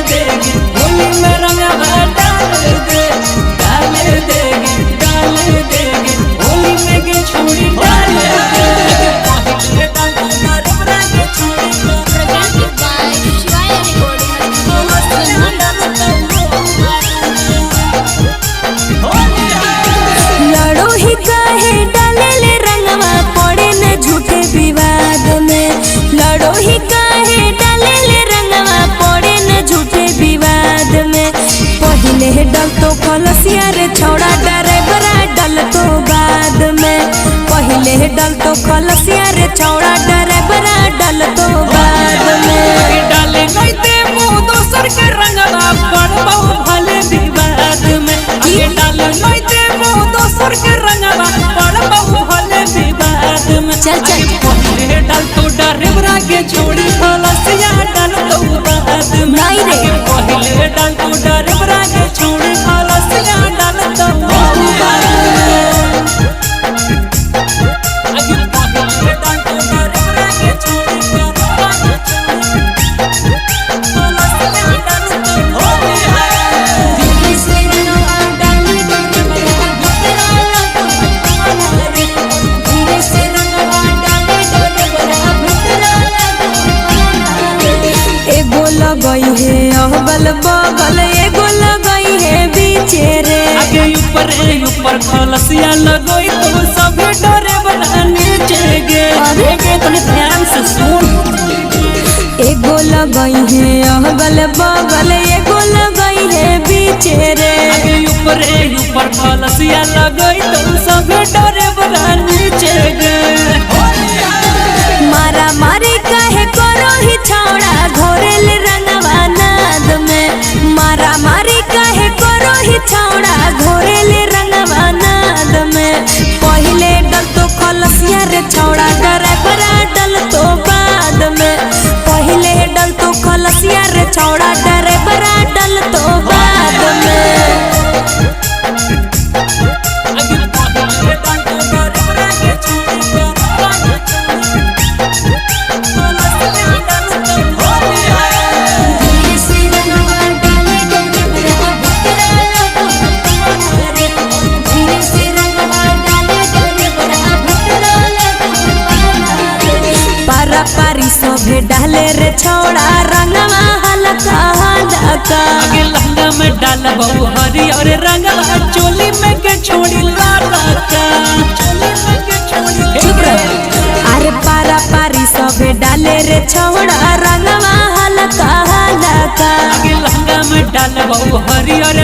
देगी होली में रंगवा डाल देगी होली में के छोड़ी डाल देगी लड़ो ही काहे डाले ले रंगवा पड़े न झूठे विवाद में। लड़ो ही काहे डाले ले रंगवा पड़े न झूठे विवाद में। पहले डल तो खलसिया रे छौड़ा ड्राइवरा डल तो बाद में। पहले डल तो खलसिया रे छौड़ा ड्राइवरा डल तो बाद में। डाले नहीं दे मुँह दोसर के रंगवा पड़बो भले विवाद में। डाले नहीं दे मुँह दोसर के रंगवा पड़बो भले विवाद में। चल चल पहले डाल तो ड्राइवरा के छोड़ी खलसिया डाल तो बाद में। नहीं रे पहले डाल तो ड्राइवरा के छोड़ी खलसिया डाल तो बाद में। पहले डाल तो ड्राइवरा के छोड़ी खलसिया डाल तो बाद में। एगो लगई है अहबल बगल एगो लगई है बीचे रे। आगे ऊपर खलसिया लगोई तो सभी डरे बना नीचे गे। गे तनी ध्यान से सुन। एगो लगई है अहबल बगल एगो लगई है बीचे रे। आगे ऊपर खलसिया लगोई तो सभी डरे बना नीचे गे। मारा मारी काहे करो ही छौड़ा घोरेल रंगवा नाद में। मारा मारी काहे करो ही छौड़ा घोरेल रंगवा नाद में। पहले डल तो खलसिया रे छौड़ा ड्राइवरा डल तो बाद में। पहले डल तो खलसिया रे छौड़ा ड्राइवरा डल तो बाद में। पारी सभे डाले रे छौड़ा रंगवा हल्का हल्का। आगे लहंगा में डाल बहु हरियर रंगवा चोली में के छोड़ी लाला का। चुप रह। अरे पारा पारी सभे डाले रे छौड़ा रंगवा हल्का हल्का। आगे लहंगा में डाल बहु हरियर